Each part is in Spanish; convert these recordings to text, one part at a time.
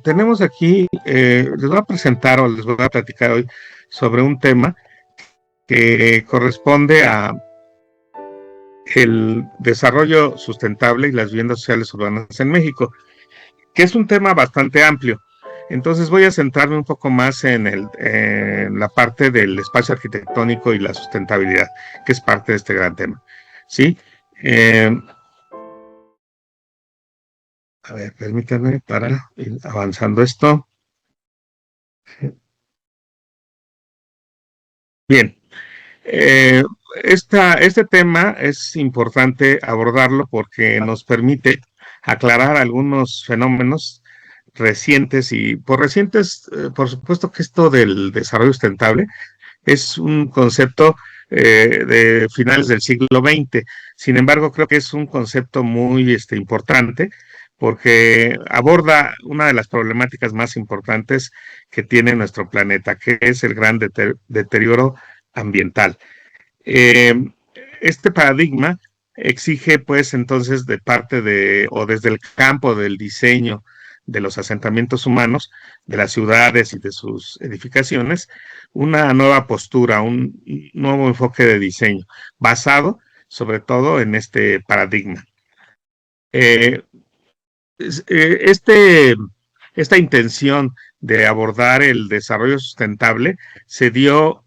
tenemos aquí, les voy a presentar o les voy a platicar hoy sobre un tema que corresponde a el desarrollo sustentable y las viviendas sociales urbanas en México, que es un tema bastante amplio. Entonces voy a centrarme un poco más en la parte del espacio arquitectónico y la sustentabilidad, que es parte de este gran tema. ¿Sí? A ver, permítanme para ir avanzando esto. Bien, eh, este tema es importante abordarlo porque nos permite aclarar algunos fenómenos recientes y por recientes, por supuesto que esto del desarrollo sustentable es un concepto de finales del siglo XX. Sin embargo, creo que es un concepto muy importante porque aborda una de las problemáticas más importantes que tiene nuestro planeta, que es el gran deterioro ambiental. Eh, este paradigma exige, pues, entonces, de parte de, o desde el campo del diseño de los asentamientos humanos, de las ciudades y de sus edificaciones, una nueva postura, un nuevo enfoque de diseño, basado sobre todo en este paradigma. Eh, este, esta intención de abordar el desarrollo sustentable se dio,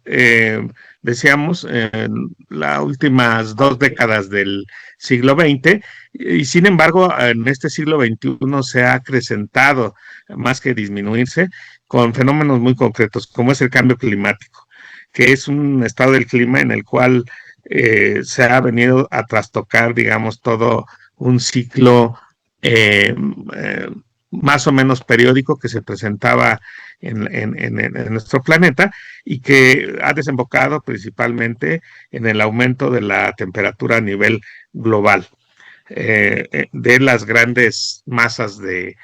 decíamos, en las últimas 2 décadas del siglo XX y sin embargo en este siglo XXI se ha acrecentado más que disminuirse con fenómenos muy concretos como es el cambio climático, que es un estado del clima en el cual se ha venido a trastocar, digamos, todo un ciclo eh, eh, más o menos periódico que se presentaba en nuestro planeta y que ha desembocado principalmente en el aumento de la temperatura a nivel global, de las grandes masas de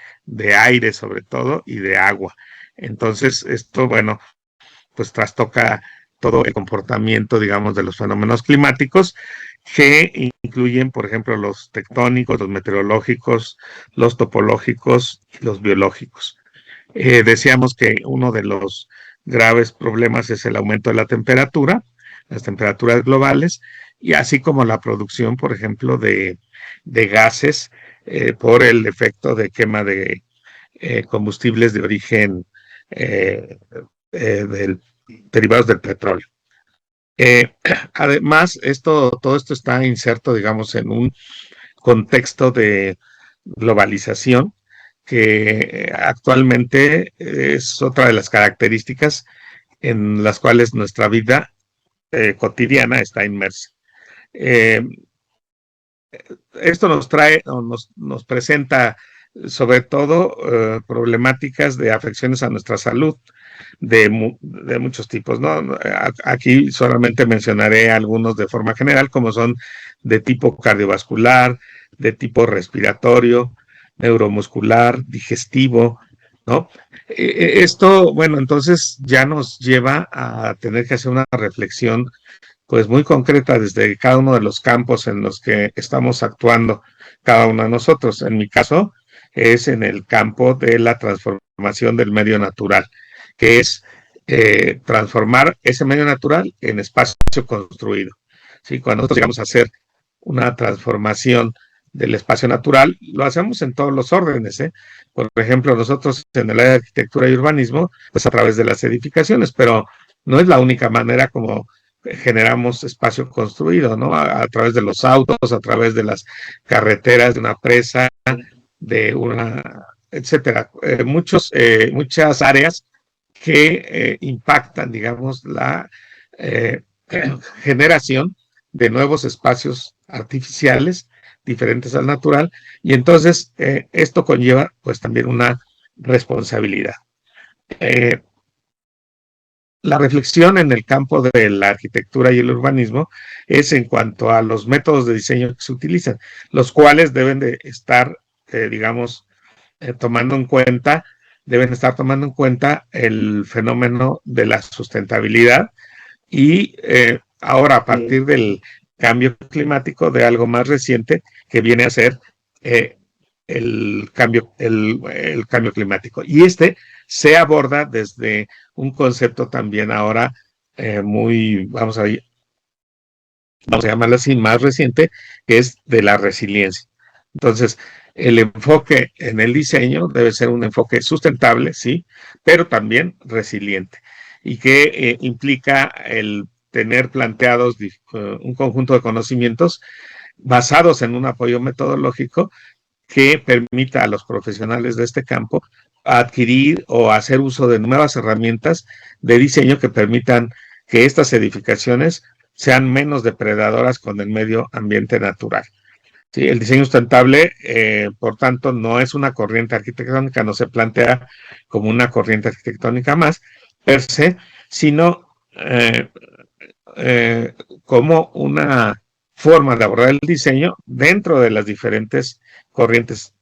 aire sobre todo y de agua. Entonces esto, bueno, pues trastoca todo el comportamiento, digamos, de los fenómenos climáticos que incluyen, por ejemplo, los tectónicos, los meteorológicos, los topológicos y los biológicos. Decíamos que uno de los graves problemas es el aumento de la temperatura, las temperaturas globales, y así como la producción, por ejemplo, de gases por el efecto de quema de combustibles de origen del, derivados del petróleo. Eh, Además, todo esto está inserto, digamos, en un contexto de globalización que actualmente es otra de las características en las cuales nuestra vida cotidiana está inmersa. Eh, Esto nos trae o nos presenta sobre todo problemáticas de afecciones a nuestra salud de muchos tipos, ¿no? Aquí solamente mencionaré algunos de forma general, como son de tipo cardiovascular, de tipo respiratorio, neuromuscular, digestivo, ¿no? Esto, bueno, entonces ya nos lleva a tener que hacer una reflexión pues muy concreta desde cada uno de los campos en los que estamos actuando cada uno de nosotros. En mi caso es en el campo de la transformación del medio natural, que es transformar ese medio natural en espacio construido. ¿Sí? Cuando nosotros llegamos a hacer una transformación del espacio natural, lo hacemos en todos los órdenes. Por ejemplo, nosotros en el área de arquitectura y urbanismo, pues a través de las edificaciones, pero no es la única manera como generamos espacio construido, ¿no? A través de los autos, a través de las carreteras, de una presa, de una, etcétera. Muchas áreas que impactan, digamos, la eh, generación de nuevos espacios artificiales diferentes al natural y entonces esto conlleva pues también una responsabilidad. Eh, la reflexión en el campo de la arquitectura y el urbanismo es en cuanto a los métodos de diseño que se utilizan, los cuales deben de estar, digamos, tomando en cuenta, deben estar tomando en cuenta el fenómeno de la sustentabilidad y ahora a partir del cambio climático de algo más reciente que viene a ser el cambio climático. Y se aborda desde un concepto también ahora muy, vamos a llamarlo así, más reciente, que es de la resiliencia. Entonces, el enfoque en el diseño debe ser un enfoque sustentable, sí, pero también resiliente, y que implica el tener planteados un conjunto de conocimientos basados en un apoyo metodológico que permita a los profesionales de este campo adquirir o hacer uso de nuevas herramientas de diseño que permitan que estas edificaciones sean menos depredadoras con el medio ambiente natural. Sí, el diseño sustentable, por tanto, no es una corriente arquitectónica, no se plantea como una corriente arquitectónica más per se, sino eh, como una forma de abordar el diseño dentro de las diferentes corrientes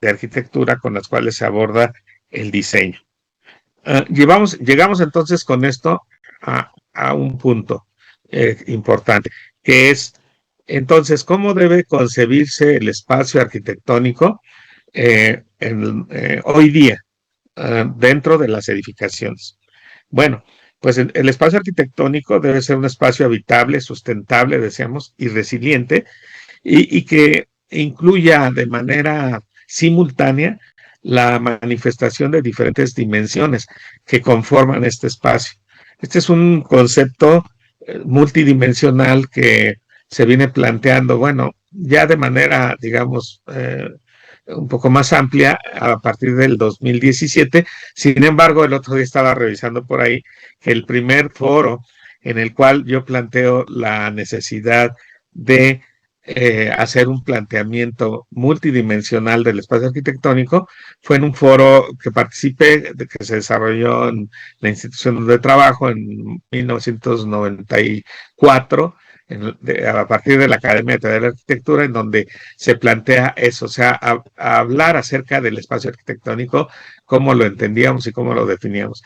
de arquitectura con las cuales se aborda el diseño. Llegamos entonces con esto a un punto importante, que es entonces cómo debe concebirse el espacio arquitectónico hoy día dentro de las edificaciones. Bueno, pues el espacio arquitectónico debe ser un espacio habitable, sustentable, decíamos, y resiliente, y que incluya de manera simultánea la manifestación de diferentes dimensiones que conforman este espacio. Este es un concepto multidimensional que se viene planteando, bueno, ya de manera, digamos, un poco más amplia a partir del 2017. Sin embargo, el otro día estaba revisando por ahí que el primer foro en el cual yo planteo la necesidad de hacer un planteamiento multidimensional del espacio arquitectónico fue en un foro que participé, que se desarrolló en la institución donde trabajo en 1994, a partir de la Academia de Teoría de la Arquitectura, en donde se plantea eso, o sea, a hablar acerca del espacio arquitectónico, cómo lo entendíamos y cómo lo definíamos.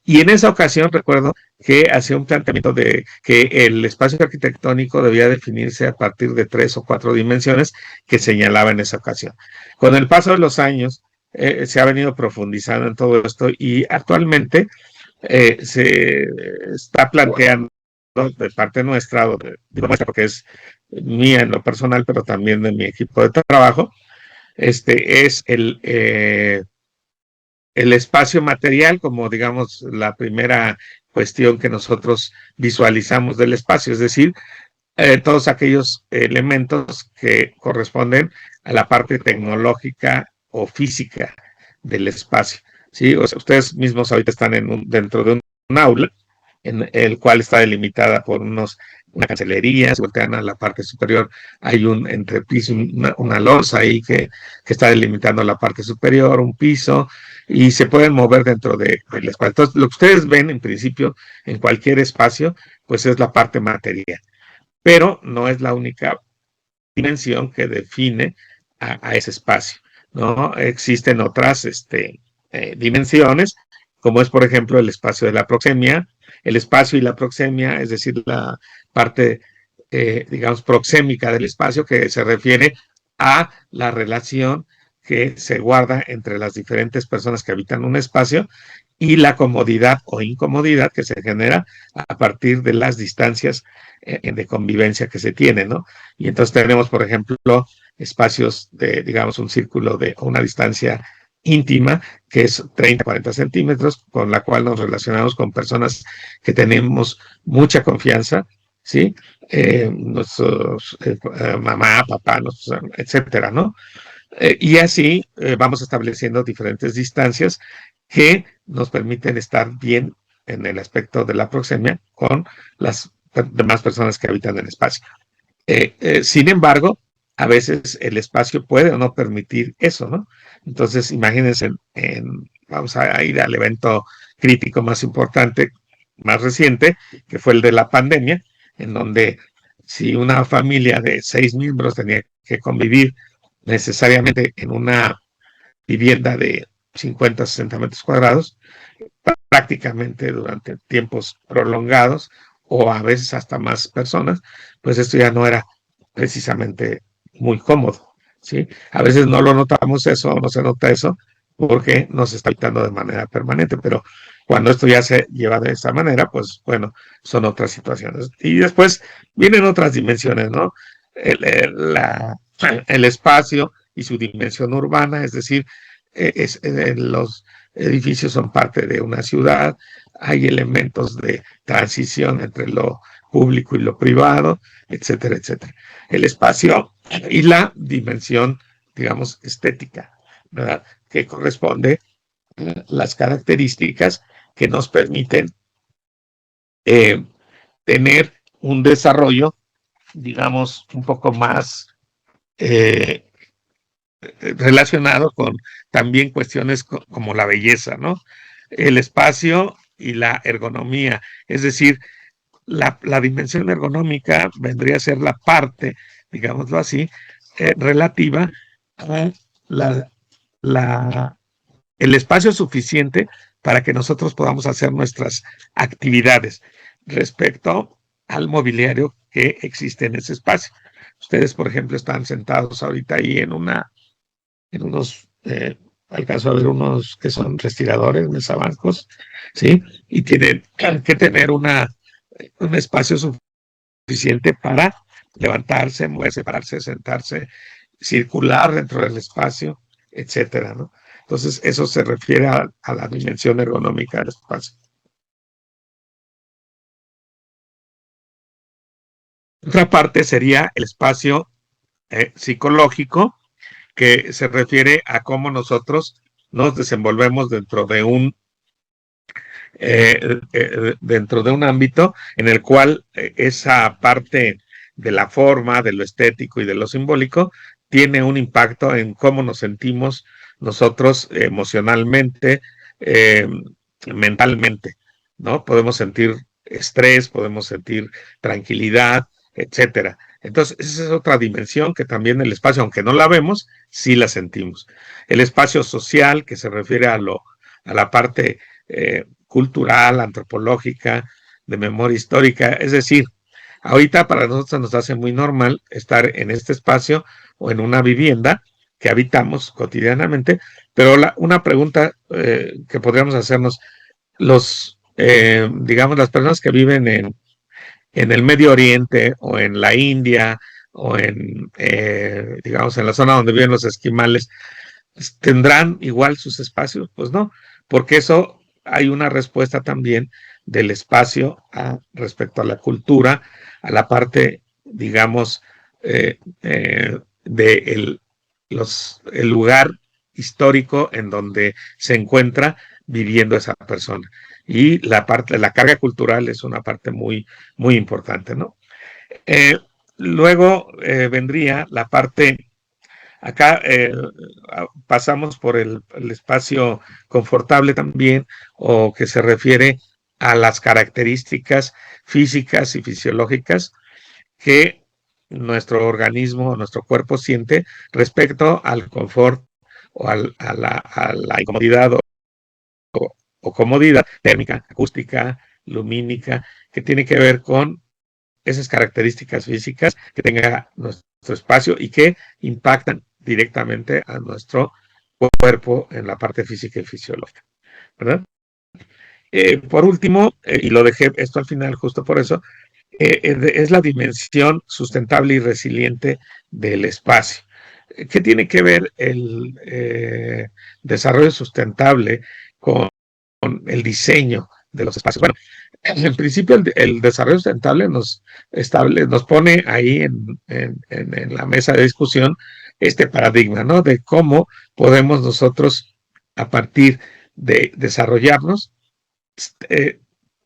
Y en esa ocasión recuerdo que hacía un planteamiento de que el espacio arquitectónico debía definirse a partir de 3 o 4 dimensiones que señalaba en esa ocasión. Con el paso de los años se ha venido profundizando en todo esto y actualmente se está planteando de parte nuestra, digo nuestra porque es mía en lo personal, pero también de mi equipo de trabajo, es el espacio material como, digamos, la primera cuestión que nosotros visualizamos del espacio, es decir, todos aquellos elementos que corresponden a la parte tecnológica o física del espacio. ¿Sí? O sea, ustedes mismos ahorita están dentro de un aula en el cual está delimitada por una cancelería, si voltean a la parte superior hay un entrepiso, una losa ahí que está delimitando la parte superior, un piso, y se pueden mover dentro del espacio. Entonces, lo que ustedes ven en principio en cualquier espacio, pues es la parte material, pero no es la única dimensión que define a ese espacio, ¿no? Existen otras dimensiones, como es, por ejemplo, el espacio de la proxemia, el espacio y la proxemia, es decir, la parte, digamos, proxémica del espacio, que se refiere a la relación que se guarda entre las diferentes personas que habitan un espacio y la comodidad o incomodidad que se genera a partir de las distancias de convivencia que se tiene, ¿no? Y entonces tenemos, por ejemplo, espacios de, digamos, un círculo de una distancia íntima, que es 30, 40 centímetros, con la cual nos relacionamos con personas que tenemos mucha confianza, ¿sí? Nuestros mamá, papá, etcétera, ¿no? Y así vamos estableciendo diferentes distancias que nos permiten estar bien en el aspecto de la proxemia con las demás personas que habitan el espacio. Sin embargo, a veces el espacio puede o no permitir eso, ¿no? Entonces, imagínense, vamos a ir al evento crítico más importante, más reciente, que fue el de la pandemia, en donde si una familia de 6 miembros tenía que convivir necesariamente en una vivienda de 50, 60 metros cuadrados, prácticamente durante tiempos prolongados o a veces hasta más personas, pues esto ya no era precisamente muy cómodo, ¿sí? A veces no lo notamos eso, no se nota eso, porque nos está afectando de manera permanente, pero cuando esto ya se lleva de esa manera, pues bueno, son otras situaciones. Y después vienen otras dimensiones, ¿no? El espacio y su dimensión urbana, es decir, los edificios son parte de una ciudad, hay elementos de transición entre lo público y lo privado, etcétera, etcétera. El espacio y la dimensión, digamos, estética, ¿verdad? Que corresponde a las características que nos permiten eh, tener un desarrollo, digamos, un poco más eh, relacionado con también cuestiones como la belleza, ¿no? El espacio y la ergonomía, es decir, la dimensión ergonómica vendría a ser la parte, digámoslo así, relativa a la, la, el espacio suficiente para que nosotros podamos hacer nuestras actividades respecto al mobiliario que existe en ese espacio. Ustedes, por ejemplo, están sentados ahorita ahí en unos, alcanzo a ver unos que son respiradores, mesabancos, ¿sí? Y tienen que tener un espacio suficiente para levantarse, moverse, pararse, sentarse, circular dentro del espacio, etcétera, ¿no? Entonces, eso se refiere a la dimensión ergonómica del espacio. Otra parte sería el espacio psicológico, que se refiere a cómo nosotros nos desenvolvemos dentro de un ámbito en el cual esa parte de la forma, de lo estético y de lo simbólico tiene un impacto en cómo nos sentimos nosotros emocionalmente, eh, mentalmente, ¿no? Podemos sentir estrés, podemos sentir tranquilidad, etcétera. Entonces, esa es otra dimensión que también el espacio, aunque no la vemos, sí la sentimos. El espacio social, que se refiere a la parte cultural, antropológica, de memoria histórica. Es decir, ahorita para nosotros nos hace muy normal estar en este espacio o en una vivienda que habitamos cotidianamente, pero una pregunta que podríamos hacernos, digamos, las personas que viven en el Medio Oriente o en la India o digamos, en la zona donde viven los esquimales, ¿tendrán igual sus espacios? Pues no, porque eso hay una respuesta también del espacio respecto a la cultura, a la parte, digamos, de el lugar histórico en donde se encuentra viviendo esa persona. Y la carga cultural es una parte muy, muy importante, ¿no? Eh, Luego vendría la parte. Acá pasamos por el espacio confortable también, o que se refiere a las características físicas y fisiológicas que nuestro organismo, nuestro cuerpo siente respecto al confort o a la incomodidad o comodidad térmica, acústica, lumínica, que tiene que ver con esas características físicas que tenga nuestro espacio y que impactan directamente a nuestro cuerpo en la parte física y fisiológica, ¿verdad? Por último, y lo dejé esto al final justo por eso, es la dimensión sustentable y resiliente del espacio. ¿Qué tiene que ver el desarrollo sustentable con el diseño de los espacios? Bueno, en principio el desarrollo sustentable nos pone ahí en la mesa de discusión este paradigma, ¿no? De cómo podemos nosotros, a partir de desarrollarnos, eh,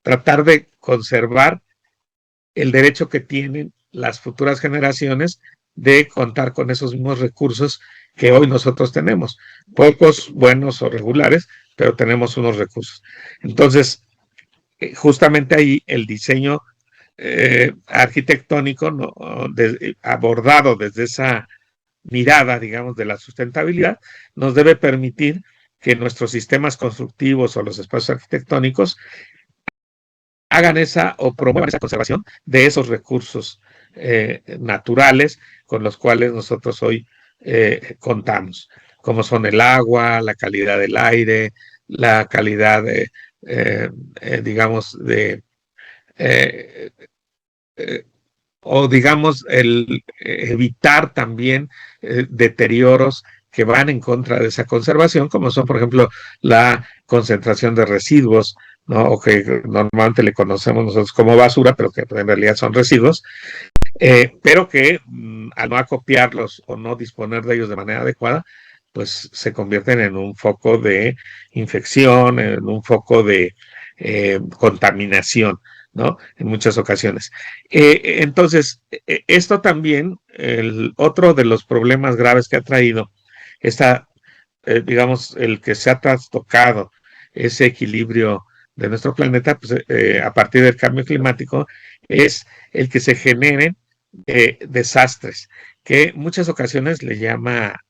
tratar de conservar el derecho que tienen las futuras generaciones de contar con esos mismos recursos que hoy nosotros tenemos. Pocos, buenos o regulares, pero tenemos unos recursos. Entonces, justamente ahí el diseño arquitectónico, ¿no? Abordado desde esa mirada, digamos, de la sustentabilidad, nos debe permitir que nuestros sistemas constructivos o los espacios arquitectónicos hagan esa o promuevan esa conservación de esos recursos naturales con los cuales nosotros hoy contamos, como son el agua, la calidad del aire, la calidad digamos, eh, eh, o digamos, el evitar también deterioros que van en contra de esa conservación, como son, por ejemplo, la concentración de residuos, ¿no? O que normalmente le conocemos nosotros como basura, pero que en realidad son residuos, pero que al no acopiarlos o no disponer de ellos de manera adecuada, pues se convierten en un foco de infección, en un foco de contaminación, ¿no? En muchas ocasiones. Entonces, esto también, otro de los problemas graves que ha traído esta, digamos, el que se ha trastocado ese equilibrio de nuestro planeta, pues a partir del cambio climático, es el que se generen desastres, que muchas ocasiones le llama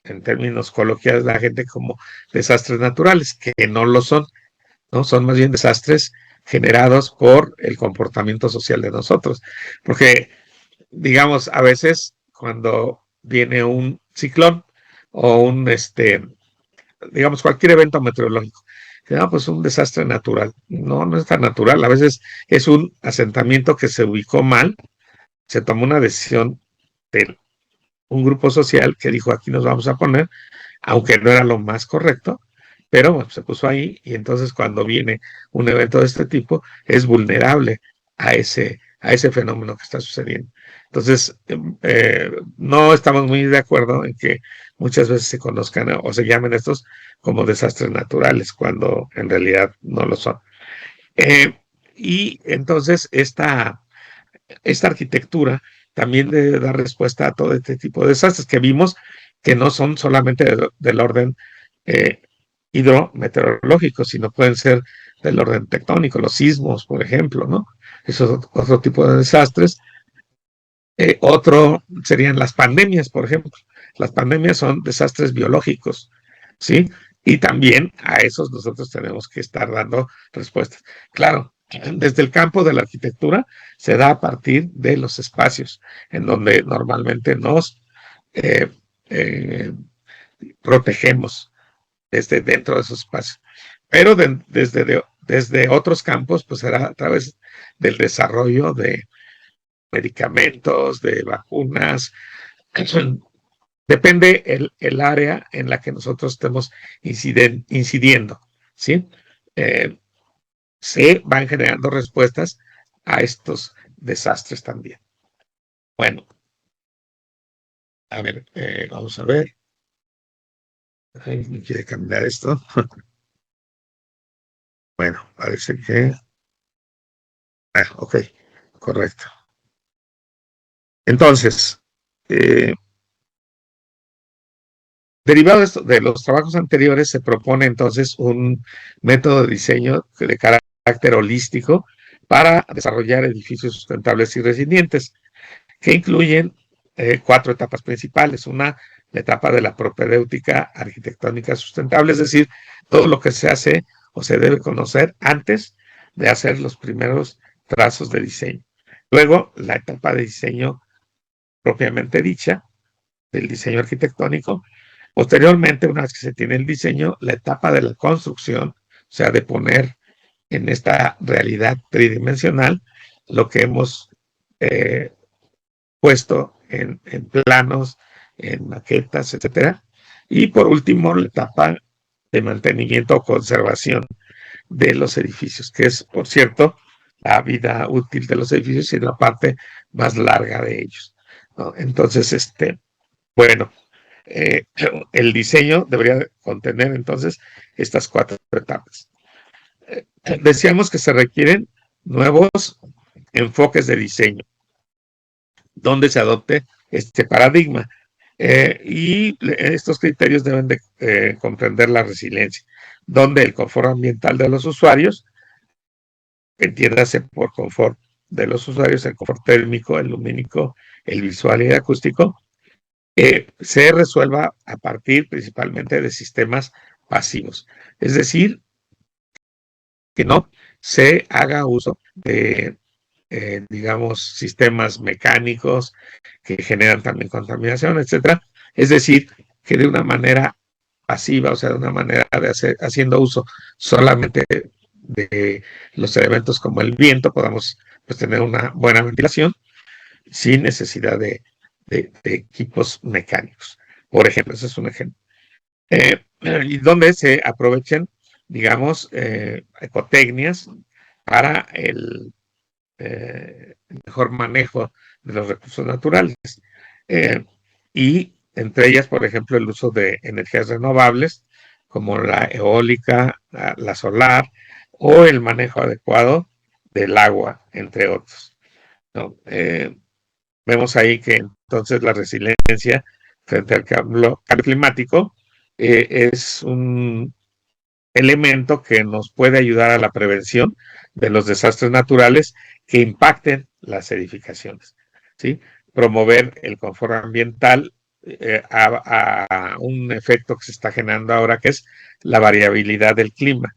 en términos coloquiales la gente como desastres naturales, que no lo son, ¿no? Son más bien desastres generados por el comportamiento social de nosotros. Porque, digamos, a veces cuando viene un ciclón o digamos, cualquier evento meteorológico, no, pues un desastre natural. No, no es tan natural. A veces es un asentamiento que se ubicó mal, se tomó una decisión de un grupo social que dijo aquí nos vamos a poner, aunque no era lo más correcto, pero bueno, se puso ahí y entonces cuando viene un evento de este tipo es vulnerable a ese fenómeno que está sucediendo. Entonces, no estamos muy de acuerdo en que muchas veces se conozcan o se llamen estos como desastres naturales, cuando en realidad no lo son. Y entonces esta arquitectura también debe dar respuesta a todo este tipo de desastres que vimos que no son solamente del orden eh, hidrometeorológico, sino pueden ser del orden tectónico, los sismos, por ejemplo, ¿no? Eso es otro tipo de desastres. Otro serían las pandemias, por ejemplo. Las pandemias son desastres biológicos, ¿sí? Y también a esos nosotros tenemos que estar dando respuestas. Claro, desde el campo de la arquitectura se da a partir de los espacios en donde normalmente nos eh, eh, protegemos desde dentro de esos espacios. Pero desde otros campos, pues será a través del desarrollo de medicamentos, de vacunas. Depende el área en la que nosotros estemos incidiendo, ¿sí? Eh, Se van generando respuestas a estos desastres también. Bueno, a ver, vamos a ver. Ay, me quiere cambiar esto. Bueno, parece que. Ok, correcto. Entonces, eh, derivado de, esto, de los trabajos anteriores, se propone entonces un método de diseño de carácter holístico para desarrollar edificios sustentables y resilientes, que incluyen cuatro etapas principales. Una, la etapa de la propedéutica arquitectónica sustentable, es decir, todo lo que se hace o se debe conocer antes de hacer los primeros trazos de diseño. Luego, la etapa de diseño propiamente dicha, del diseño arquitectónico. Posteriormente, una vez que se tiene el diseño, la etapa de la construcción, o sea, de poner en esta realidad tridimensional lo que hemos eh, puesto en planos, en maquetas, etcétera. Y por último, la etapa de mantenimiento o conservación de los edificios, que es, por cierto, la vida útil de los edificios y la parte más larga de ellos, ¿no? Entonces, bueno, eh, el diseño debería contener entonces estas cuatro etapas. Decíamos que se requieren nuevos enfoques de diseño, donde se adopte este paradigma. Y estos criterios deben de comprender la resiliencia, donde el confort ambiental de los usuarios, entiéndase por confort de los usuarios, el confort térmico, el lumínico, el visual y el acústico, se resuelva a partir principalmente de sistemas pasivos. Es decir, que no se haga uso de, digamos, sistemas mecánicos que generan también contaminación, etcétera, Es decir, que de una manera pasiva, o sea, de una manera de haciendo uso solamente de los elementos como el viento, podamos pues, tener una buena ventilación sin necesidad de equipos mecánicos. Por ejemplo, ese es un ejemplo. Y donde se aprovechen, digamos, ecotecnias para el mejor manejo de los recursos naturales. Eh, y entre ellas, por ejemplo, el uso de energías renovables, como la eólica, la solar, o el manejo adecuado del agua, entre otros, ¿no? Vemos ahí que entonces la resiliencia frente al cambio climático es un elemento que nos puede ayudar a la prevención de los desastres naturales que impacten las edificaciones, ¿sí? Promover el confort ambiental a un efecto que se está generando ahora, que es la variabilidad del clima,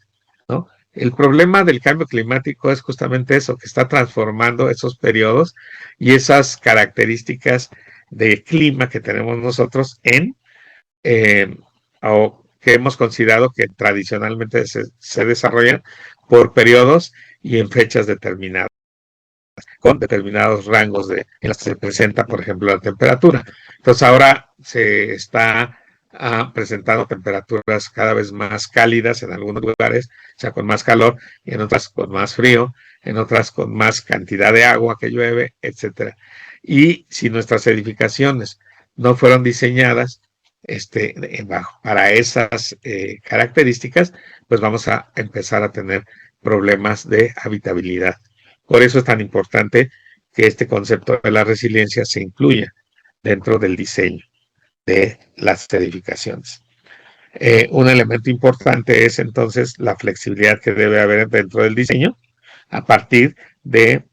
¿no? El problema del cambio climático es justamente eso, que está transformando esos periodos y esas características de clima que tenemos nosotros o que hemos considerado que tradicionalmente se desarrollan por periodos y en fechas determinadas, con determinados rangos en los que se presenta, por ejemplo, la temperatura. Entonces ahora se está presentando temperaturas cada vez más cálidas en algunos lugares, o sea, con más calor, y en otras con más frío, en otras con más cantidad de agua que llueve, etcétera. Y si nuestras edificaciones no fueron diseñadas para esas características, pues vamos a empezar a tener problemas de habitabilidad. Por eso es tan importante que este concepto de la resiliencia se incluya dentro del diseño de las edificaciones. Un elemento importante es entonces la flexibilidad que debe haber dentro del diseño a partir de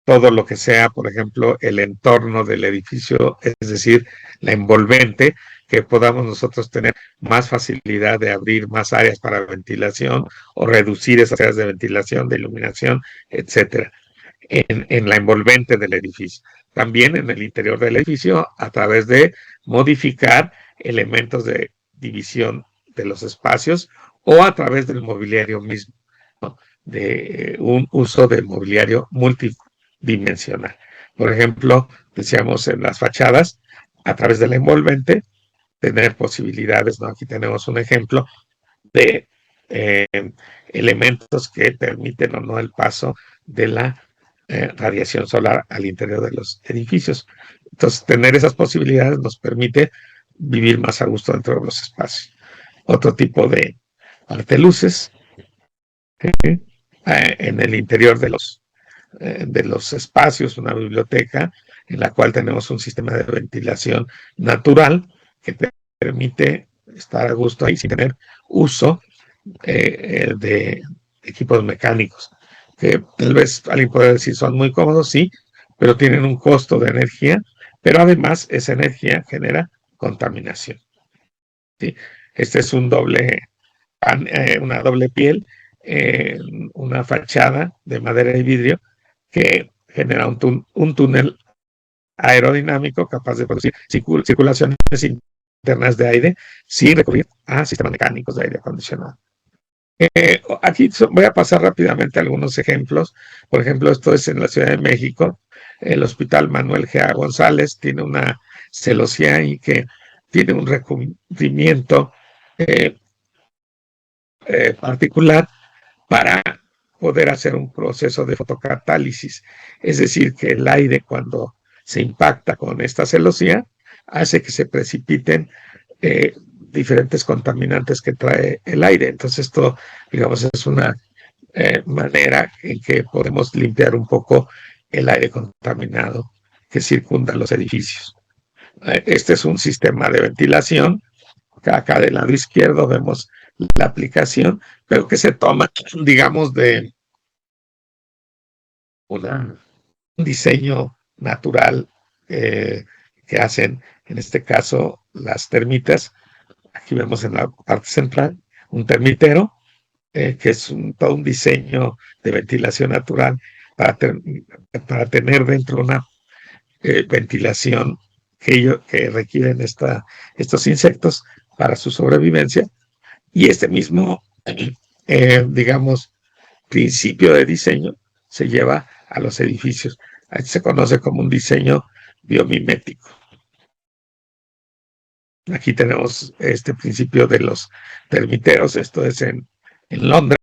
todo lo que sea, por ejemplo, el entorno del edificio, es decir, la envolvente, que podamos nosotros tener más facilidad de abrir más áreas para ventilación o reducir esas áreas de ventilación, de iluminación, etcétera, en la envolvente del edificio. También en el interior del edificio, a través de modificar elementos de división de los espacios o a través del mobiliario mismo, ¿no? De un uso del mobiliario multidimensional. Por ejemplo, decíamos en las fachadas, a través del envolvente, tener posibilidades, ¿no? Aquí tenemos un ejemplo de eh, elementos que permiten o no el paso de la radiación solar al interior de los edificios. Entonces, tener esas posibilidades nos permite vivir más a gusto dentro de los espacios. Otro tipo de arteluces en el interior de los espacios, una biblioteca en la cual tenemos un sistema de ventilación natural que te permite estar a gusto ahí sin tener uso de equipos mecánicos, que tal vez alguien puede decir son muy cómodos, sí, pero tienen un costo de energía, pero además esa energía genera contaminación, ¿sí? Este es una doble piel, una fachada de madera y vidrio que genera un túnel aerodinámico capaz de producir circulaciones internas de aire sin recurrir a sistemas mecánicos de aire acondicionado. Aquí voy a pasar rápidamente algunos ejemplos. Por ejemplo, esto es en la Ciudad de México. El Hospital Manuel G. A. González tiene una celosía y que tiene un recubrimiento eh, particular para poder hacer un proceso de fotocatálisis. Es decir, que el aire cuando se impacta con esta celosía hace que se precipiten diferentes contaminantes que trae el aire. Entonces esto, digamos, es una manera en que podemos limpiar un poco el aire contaminado que circunda los edificios. Este es un sistema de ventilación. Acá del lado izquierdo vemos la aplicación, pero que se toma, digamos, de un diseño natural que hacen, en este caso, las termitas. Aquí vemos en la parte central un termitero, que es todo un diseño de ventilación natural para, para tener dentro una ventilación que requieren estos insectos para su sobrevivencia. Y este mismo, digamos, principio de diseño se lleva a los edificios. Aquí se conoce como un diseño biomimético. Aquí tenemos este principio de los termiteros, esto es en Londres,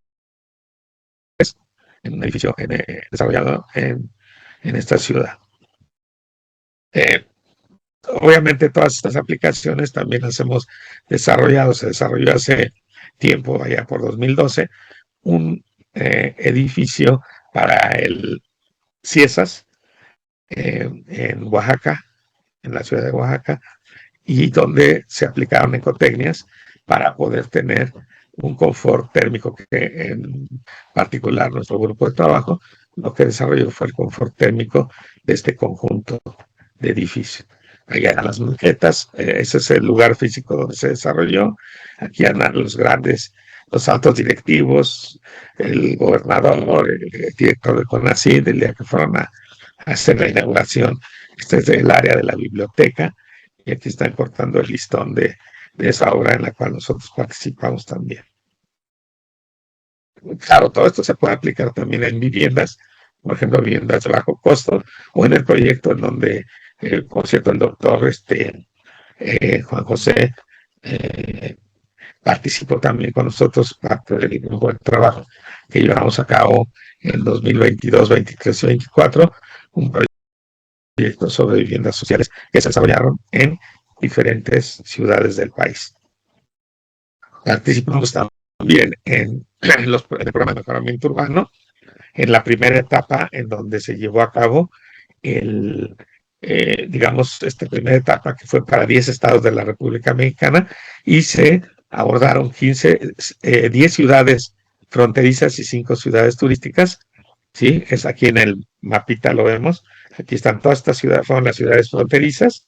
en un edificio desarrollado en esta ciudad. Obviamente todas estas aplicaciones también las hemos desarrollado, se desarrolló hace tiempo, allá por 2012, un edificio para el CIESAS en Oaxaca, en la ciudad de Oaxaca, y donde se aplicaron ecotecnias para poder tener un confort térmico, que en particular nuestro grupo de trabajo lo que desarrolló fue el confort térmico de este conjunto de edificios. Allá eran las maquetas, ese es el lugar físico donde se desarrolló. Aquí andan los altos directivos, el gobernador, el director de CONACYT, el día que fueron a hacer la inauguración. Este es el área de la biblioteca, y aquí están cortando el listón de esa obra en la cual nosotros participamos también. Claro, todo esto se puede aplicar también en viviendas, por ejemplo, viviendas de bajo costo, o en el proyecto en donde, por cierto, el doctor Juan José participó también con nosotros, parte del grupo de trabajo que llevamos a cabo en 2022, 23 y 24, un proyecto sobre viviendas sociales que se desarrollaron en diferentes ciudades del país. Participamos también en el programa de mejoramiento urbano, en la primera etapa en donde se llevó a cabo digamos, esta primera etapa que fue para 10 estados de la República Mexicana, y se abordaron 10 ciudades fronterizas y 5 ciudades turísticas. ¿Sí? Es aquí en el mapita, lo vemos. Aquí están todas estas ciudades, fueron las ciudades fronterizas,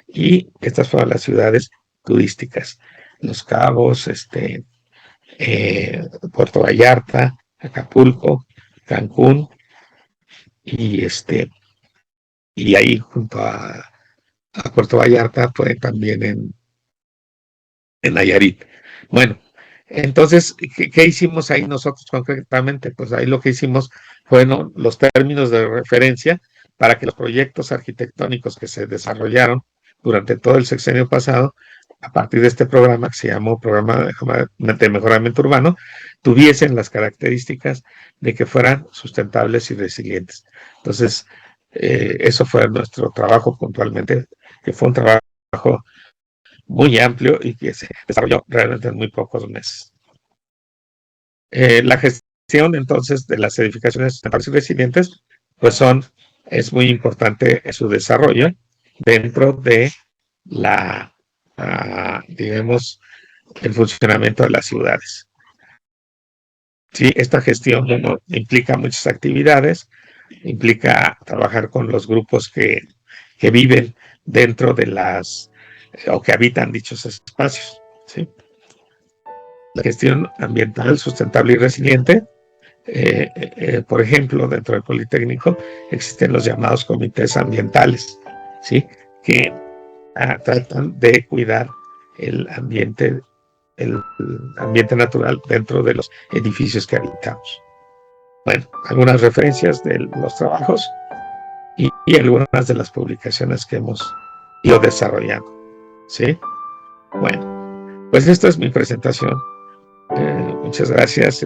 y estas fueron las ciudades turísticas. Los Cabos, Puerto Vallarta, Acapulco, Cancún, y y ahí junto a Puerto Vallarta fue también en Nayarit. Bueno, entonces, ¿qué hicimos ahí nosotros concretamente? Pues ahí lo que hicimos fueron los términos de referencia para que los proyectos arquitectónicos que se desarrollaron durante todo el sexenio pasado, a partir de este programa que se llamó Programa de Mejoramiento Urbano, tuviesen las características de que fueran sustentables y resilientes. Entonces, eso fue nuestro trabajo puntualmente, que fue un trabajo muy amplio y que se desarrolló realmente en muy pocos meses. La gestión entonces de las edificaciones sustentables y resilientes, pues es muy importante su desarrollo dentro de digamos, el funcionamiento de las ciudades. Sí, esta gestión implica muchas actividades, implica trabajar con los grupos que viven dentro de o que habitan dichos espacios. ¿Sí? La gestión ambiental sustentable y resiliente, por ejemplo, dentro del Politécnico existen los llamados comités ambientales, ¿sí? Que tratan de cuidar el ambiente natural dentro de los edificios que habitamos. Bueno, algunas referencias de los trabajos y algunas de las publicaciones que hemos ido desarrollando. ¿Sí? Bueno, pues esta es mi presentación. Muchas gracias.